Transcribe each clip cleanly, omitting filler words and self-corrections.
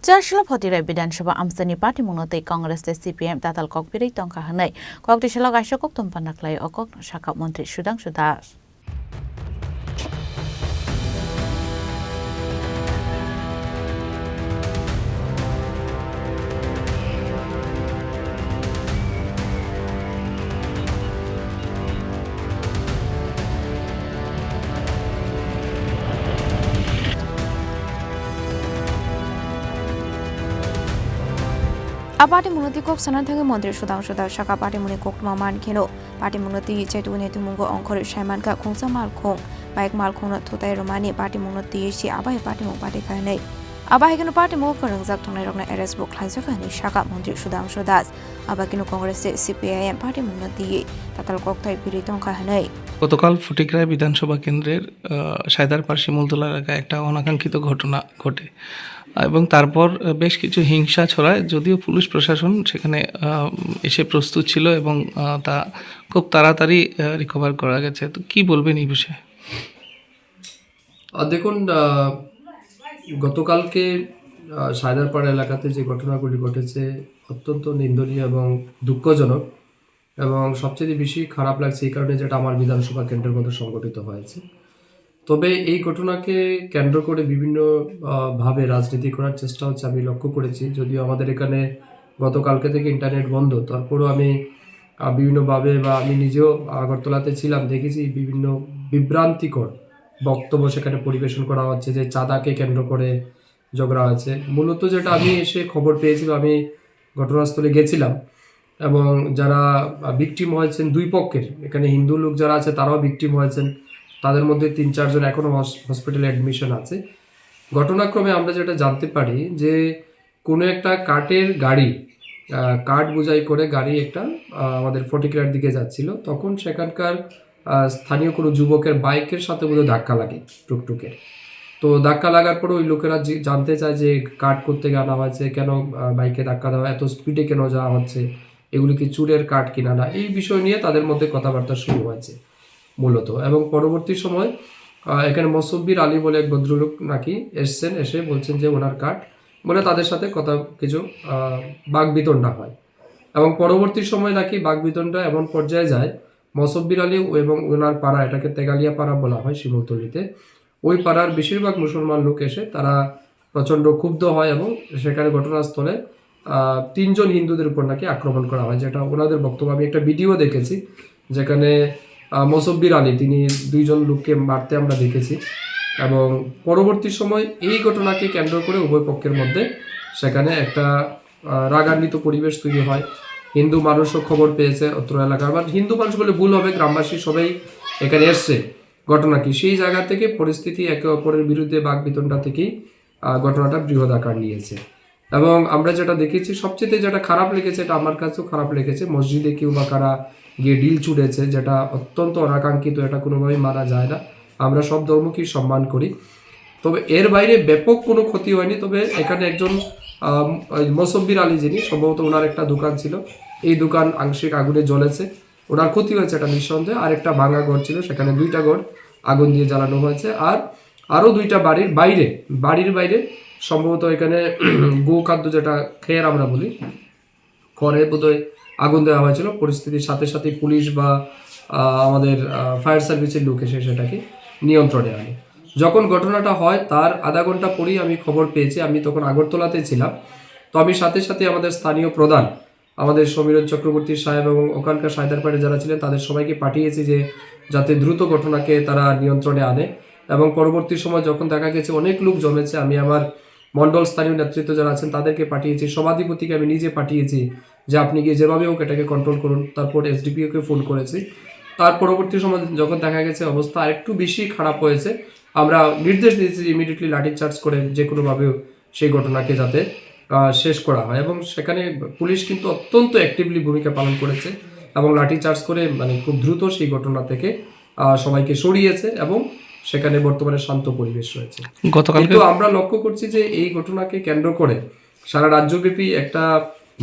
চারশিলা ফতিরাই বিধানসভা আমসানি party মুনতে Congress CPM তাতাল ককবিরই তংকা হাनै ককটি সালাক আইসকক তুমপানাকলাই অকক শাখা মন্ত্রী Sudhanshu Das Party Munati Kok Sanatang Mondri Sudangshu da Shaka Party Muni Kok Maman Kino Party Munati Chetu Netu Mungo Onkor Shaman Ka Kongsa Malkong Baik Malkong Tutai Romani Party Munati Si Abai Party Mung Party Kanei Abai Kino Party Mung Kerengzak Tongai Rokna RS Book Laisakani Shaka Mondri Sudangshu Das Abakino Congress CPIM Party Munati Tatal Kok Tai Piritong Kahanei গতকাল ফটিকরায় বিধানসভা কেন্দ্রের সায়দারপাড় শিমুলতলা এলাকায় একটা অনাকাঙ্ক্ষিত ঘটনা ঘটে এবং তারপর বেশ কিছু হিংসা ছড়ায় যদিও পুলিশ প্রশাসন সেখানে এসে প্রস্তুত ছিল এবং তা খুব তাড়াতাড়ি রিকভার করা গেছে। তো কি বলবেন এই বিষয়ে? দেখুন, গতকালকে সায়দারপাড় এলাকাতে যে ঘটনাগুলি ঘটেছে অত্যন্ত নিন্দনীয় এবং দুঃখজনক এবং সবচেয়ে বেশি খারাপ লাগছে এই কারণে যেটা আমার বিধানসভা কেন্দ্রের মধ্যে সংঘটিত হয়েছে। তবে এই ঘটনাকে কেন্দ্র করে বিভিন্ন ভাবে রাজনীতি করার চেষ্টা হচ্ছে আমি লক্ষ্য করেছি। যদিও আমাদের এখানে গতকালকে থেকে ইন্টারনেট বন্ধ, তারপরও আমি বিভিন্নভাবে বা আমি নিজেও আগরতলাতে ছিলাম, দেখেছি বিভিন্ন বিভ্রান্তিকর বক্তব্য সেখানে পরিবেশন করা হচ্ছে যে চাঁদাকে কেন্দ্র করে ঝগড়া আছে। মূলত যেটা আমি এসে খবর পেয়েছিলাম, আমি ঘটনাস্থলে গেছিলাম এবং যারা ভিকটিম হয়েছেন দুই পক্ষের, এখানে হিন্দু লোক যারা আছে তারাও ভিকটিম হয়েছেন, তাদের মধ্যে 3-4 জন এখনও হসপিটালে অ্যাডমিশন আছে। ঘটনাক্রমে আমরা যেটা জানতে পারি যে কোনো একটা কাঠের গাড়ি, কাঠ বোঝাই করে গাড়ি একটা আমাদের ফটিকরার দিকে যাচ্ছিল, তখন সেখানকার স্থানীয় কোনো যুবকের বাইকের সাথে বোধহয় ধাক্কা লাগে টুকটুকের। তো ধাক্কা লাগার পরে ওই লোকেরা জানতে চায় যে কাঠ করতে আনা হয়েছে, কেন বাইকে ধাক্কা দেওয়া, এত স্পিডে কেন যাওয়া হচ্ছে, এগুলি কি চুরের কাঠ কিনা না, এই বিষয় নিয়ে তাদের মধ্যে কথাবার্তা শুরু হয়েছে মূলত। এবং পরবর্তী সময় এখানে মোসাব্বির আলী বলে এক ভদ্রলোক নাকি এসছেন, এসে বলছেন যে ওনার কাঠ বলে তাদের সাথে কথা কিছু বাকবিতণ্ডা হয় এবং পরবর্তী সময় নাকি বাকবিতণ্ডা এমন পর্যায়ে যায় মোসাব্বির আলী এবং ওনার পাড়া, এটাকে তেগালিয়া পাড়া বলা হয় শিমুলতলিতে, ওই পাড়ার বেশিরভাগ মুসলমান লোক এসে তারা প্রচণ্ড ক্ষুব্ধ হয় এবং সেখানে ঘটনাস্থলে 3 জন হিন্দুদের উপর নাকি আক্রমণ করা হয়, যেটা ওনাদের বক্তব্য। আমি একটা ভিডিও দেখেছি যেখানে মোসাব্বির আলী তিনি 2 জন লোককে মারতে আমরা দেখেছি এবং পরবর্তী সময় এই ঘটনাকে কেন্দ্র করে উভয় পক্ষের মধ্যে সেখানে একটা রাগান্বিত পরিবেশ তৈরি হয়। হিন্দু মানুষও খবর পেয়েছে অত্র এলাকার, বা হিন্দু মানুষ বলে ভুল হবে, গ্রামবাসী সবাই এখানে এসছে ঘটনা কি, সেই জায়গা থেকে পরিস্থিতি একে অপরের বিরুদ্ধে বাকবিতণ্ডা থেকেই ঘটনাটা বৃহৎ আকার নিয়েছে। এবং আমরা যেটা দেখেছি সবচেয়ে যেটা খারাপ লেগেছে, এটা আমার কাছেও খারাপ লেগেছে, মসজিদে কেউ বা কারা গিয়ে ডিল ছুটেছে, যেটা অত্যন্ত অনাকাঙ্ক্ষিত, এটা কোনোভাবেই মানা যায় না। আমরা সব ধর্মকেই সম্মান করি, তবে এর বাইরে ব্যাপক কোনো ক্ষতি হয়নি। তবে এখানে একজন মোসাব্বির আলী যিনি, সম্ভবত ওনার একটা দোকান ছিল, এই দোকান আংশিক আগুনে জ্বলেছে, ওনার ক্ষতি হয়েছে এটা নিঃসন্দেহে। আর একটা ভাঙা ঘর ছিল, সেখানে 2টা ঘর আগুন দিয়ে জ্বালানো হয়েছে। আর আরও 2টা বাড়ির বাইরে সম্ভবত এখানে গো খাদ্য যেটা খেয়ার আমরা বলি, করে বোধহয় আগুন দেওয়া হয়েছিল। পরিস্থিতির সাথে সাথে পুলিশ বা আমাদের ফায়ার সার্ভিসের লোক এসে সেটাকে নিয়ন্ত্রণে আনে। যখন ঘটনাটা হয় তার আধা ঘন্টা পরেই আমি খবর পেয়েছি, আমি তখন আগরতলাতে ছিলাম। তো আমি সাথে সাথে আমাদের স্থানীয় প্রধান আমাদের সমীরণ চক্রবর্তী সাহেব এবং ওখানকার সায়দারপাড়ে যারা ছিলেন তাদের সবাইকে পাঠিয়েছি যে যাতে দ্রুত ঘটনাকে তারা নিয়ন্ত্রণে আনে। এবং পরবর্তী সময় যখন দেখা গেছে অনেক লোক জমেছে, আমি আমার মণ্ডল স্থানীয় নেতৃত্ব যারা আছেন তাদেরকে পাঠিয়েছি, সভাধিপতিকে আমি নিজে পাঠিয়েছি যে আপনি গিয়ে যেভাবে হোক এটাকে কন্ট্রোল করুন। তারপর এসডিপিওকে ফোন করেছি। তার পরবর্তী সময় যখন দেখা গেছে অবস্থা আরেকটু বেশি খারাপ হয়েছে, আমরা নির্দেশ দিয়েছি ইমিডিয়েটলি লাঠিচার্জ করে যে কোনোভাবেও সেই ঘটনাকে যাতে শেষ করা হয়। এবং সেখানে পুলিশ কিন্তু অত্যন্ত অ্যাক্টিভলি ভূমিকা পালন করেছে এবং লাঠিচার্জ করে মানে খুব দ্রুত সেই ঘটনা থেকে সবাইকে সরিয়েছে এবং সেখানে বর্তমানে শান্ত পরিবেশ রয়েছে। কিন্তু আমরা লক্ষ্য করছি যে এই ঘটনাকে কেন্দ্র করে সারা রাজ্যব্যাপী একটা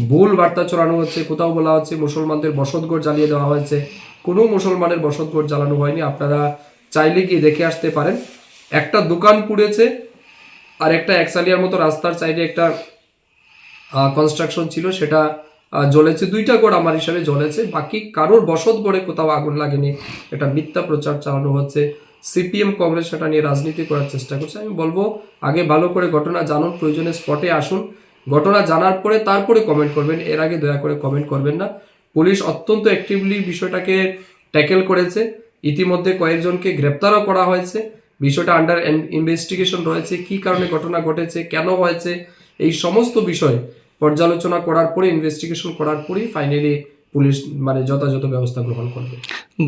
ভুল বার্তা ছড়ানো হচ্ছে। কোথাও বলা হচ্ছে মুসলমানদের বসতঘর জ্বালিয়ে দেওয়া হয়েছে, কোনো মুসলমানের বসতঘর জ্বালানো হয়নি। আপনারা চাইলে গিয়ে দেখে আসতে পারেন। একটা দোকান পুড়েছে আর একটা একসালিয়ার মতো রাস্তার সাইডে একটা কনস্ট্রাকশন ছিল সেটা জ্বলেছে, 2টা গড় আমার হিসাবে জ্বলেছে, বাকি কারোর বসত গড়ে কোথাও আগুন লাগেনি। এটা মিথ্যা প্রচার চালানো হচ্ছে। সিপিএম কংগ্রেস সেটা নিয়ে রাজনীতি করার চেষ্টা করছে। আমি বলবো আগে ভালো করে ঘটনা জানুন, প্রয়োজনে স্পটে আসুন, ঘটনা জানার পরে তারপরে কমেন্ট করবেন, এর আগে দয়া করে কমেন্ট করবেন না। পুলিশ অত্যন্ত অ্যাক্টিভলি বিষয়টাকে ট্যাকেল করেছে, ইতিমধ্যে কয়েকজনকে গ্রেপ্তারও করা হয়েছে। বিষয়টা আন্ডার ইনভেস্টিগেশন রয়েছে, কি কারণে ঘটনা ঘটেছে, কেন হয়েছে, এই সমস্ত বিষয় পর্যালোচনা করার পরে, ইনভেস্টিগেশন করার পরেই ফাইনালি পুলিশ যথাযথ ব্যবস্থা গ্রহণ করবে।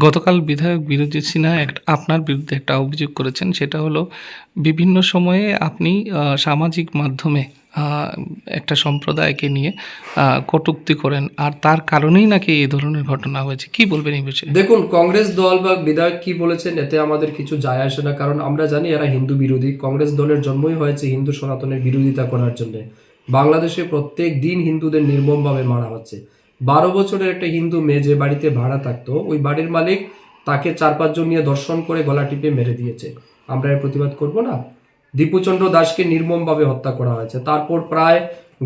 গতকাল বিধায়ক বিরোধী সিনহা আপনার বিরুদ্ধে একটা অভিযোগ করেছেন, সেটা হলো বিভিন্ন সময়ে আপনি সামাজিক মাধ্যমে একটা সম্প্রদায়কে নিয়ে কটূক্তি করেন, আর তার কারণেই নাকি এই ধরনের ঘটনা হয়েছে। কি বলবেন এই বিষয়ে? দেখুন, কংগ্রেস দল বা বিধায়ক কি বলেছেন এতে আমাদের কিছু যায় আসে না, কারণ আমরা জানি এরা হিন্দু বিরোধী। কংগ্রেস দলের জন্মই হয়েছে হিন্দু সনাতনের বিরোধিতা করার জন্য। বাংলাদেশে প্রত্যেক দিন হিন্দুদের নির্মমভাবে মারা হচ্ছে। 12 বছরের একটা হিন্দু মেয়ে যে বাড়িতে ভাড়া থাকতো, ওই বাড়ির মালিক তাকে 4-5 জন নিয়ে দর্শন করে গলা টিপে মেরে দিয়েছে। আমরা এর প্রতিবাদ করব না? দীপুচন্দ্র দাসকে নির্মমভাবে হত্যা করা হয়েছে। তারপর প্রায়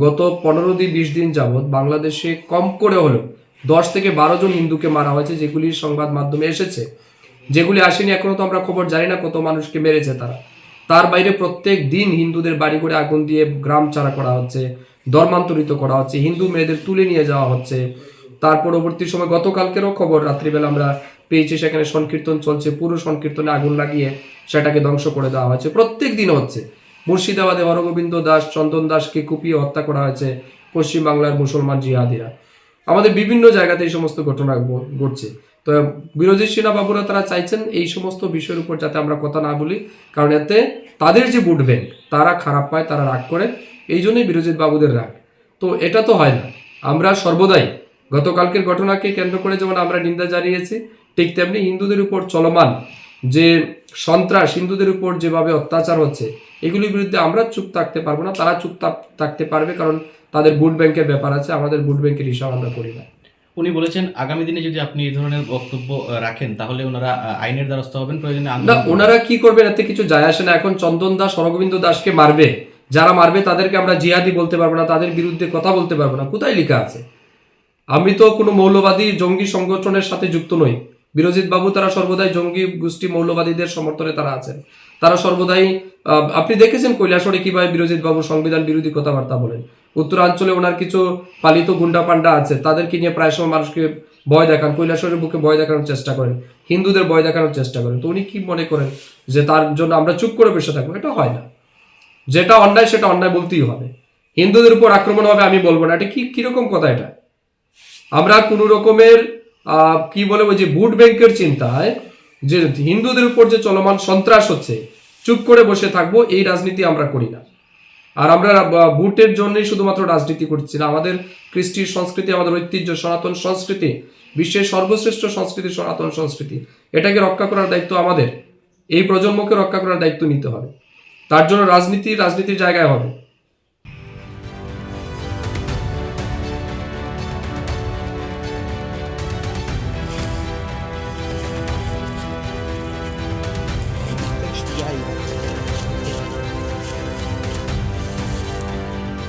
গত 15-20 দিন যাবৎ বাংলাদেশে কম করে হলেও 10 থেকে 12 জন হিন্দুকে মারা হয়েছে, যেগুলি সংবাদ মাধ্যমে এসেছে। যেগুলি আসেনি এখনো তো আমরা খবর জানি না কত মানুষকে মেরেছে তারা। তার বাইরে প্রত্যেক দিন হিন্দুদের বাড়ি করে আগুন দিয়ে গ্রাম ছাড়া করা হচ্ছে, ধর্মান্তরিত করা হচ্ছে, হিন্দু মেয়েদের তুলে নিয়ে যাওয়া হচ্ছে। তার পরবর্তী সময় গতকালকেরও খবর রাত্রিবেলা আমরা পেয়েছি, সেখানে সংকীর্তন চলছে, পুরো সংকীর্তনে আগুন লাগিয়ে সেটাকে ধ্বংস করে দেওয়া হয়েছে। প্রত্যেক দিন হচ্ছে। মুর্শিদাবাদে হরগোবিন্দ দাস, চন্দন দাসকে কুপিয়ে হত্যা করা হয়েছে পশ্চিমবাংলার মুসলমান জিহাদিরা। আমাদের বিভিন্ন জায়গাতে এই সমস্ত ঘটনা ঘটছে। তো বিরোধী সেনাবাবুরা তারা চাইছেন এই সমস্ত বিষয়ের উপর যাতে আমরা কথা না বলি, কারণ এতে তাদের যে ভোট ব্যাংক তারা খারাপ পায়, তারা রাগ করে, এই জন্যই বিরোধী বাবুদের রাগ। তো এটা তো হয় না। আমরা সর্বদাই গতকালকের ঘটনাকে কেন্দ্র করে যেমন আমরা নিন্দা জানিয়েছি, ঠিক তেমনি হিন্দুদের উপর চলমান যে সন্ত্রাস, হিন্দুদের উপর যেভাবে অত্যাচার হচ্ছে, এগুলির বিরুদ্ধে আমরা চুপ থাকতে পারবো না, তারা চুপ থাকতে পারবে, কারণ তাদের ভোট ব্যাংকের ব্যাপার আছে, আমাদের ভোট ব্যাংকের হিসাব আমরা করি না। উনি বলেছেন আগামী দিনে যদি আপনি এই ধরনের বক্তব্য রাখেন তাহলে ওনারা আইনের দ্বারস্থ হবেন, প্রয়োজনে না, ওনারা কি করবেন এতে কিছু যায় আসে না। এখন চন্দন দাস, হরগোবিন্দ দাসকে মারবে, যারা মারবে তাদেরকে আমরা জিহাদি বলতে পারবো না, তাদের বিরুদ্ধে কথা বলতে পারবো না। কোথায় লেখা আছে? আমি তো কোনো মৌলবাদী জঙ্গি সংগঠনের সাথে যুক্ত নই। বিরোজিত বাবু তারা সর্বদাই জঙ্গি গোষ্ঠী মৌলবাদীদের সমর্থনে তারা আছেন। তারা সর্বদাই আপনি দেখেছেন কৈলাসহরে কিভাবে বিরোজিত বাবু সংবিধান বিরোধী কথাবার্তা বলেন। উত্তরাঞ্চলে ওনার কিছু পালিত গুন্ডা পান্ডা আছে, তাদেরকে নিয়ে প্রায় সময় মানুষকে ভয় দেখান, কৈলাসহরের বুকে ভয় দেখানোর চেষ্টা করেন, হিন্দুদের ভয় দেখানোর চেষ্টা করেন। তো উনি কি মনে করেন যে তার জন্য আমরা চুপ করে বসে থাকবো? এটা হয় না। যেটা অন্যায় সেটা অন্যায় বলতেই হবে। হিন্দুদের উপর আক্রমণ হবে আমি বলবো না, এটা কিরকম কথা? এটা আমরা কোনো রকমের কি বলে ওই যে ভোট ব্যাংকের চিন্তায় যে হিন্দুদের উপর যে চলমান সন্ত্রাস হচ্ছে চুপ করে বসে থাকবো, এই রাজনীতি আমরা করি না। আর আমরা ভোটের জন্যই শুধুমাত্র রাজনীতি করছি না। আমাদের কৃষ্টির সংস্কৃতি, আমাদের ঐতিহ্য, সনাতন সংস্কৃতি, বিশ্বের সর্বশ্রেষ্ঠ সংস্কৃতি সনাতন সংস্কৃতি, এটাকে রক্ষা করার দায়িত্ব আমাদের। এই প্রজন্মকে রক্ষা করার দায়িত্ব নিতে হবে। তার জন্য রাজনীতির জায়গায় হবে।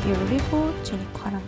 ব্যুরো রিপোর্ট, জেনিক খনম।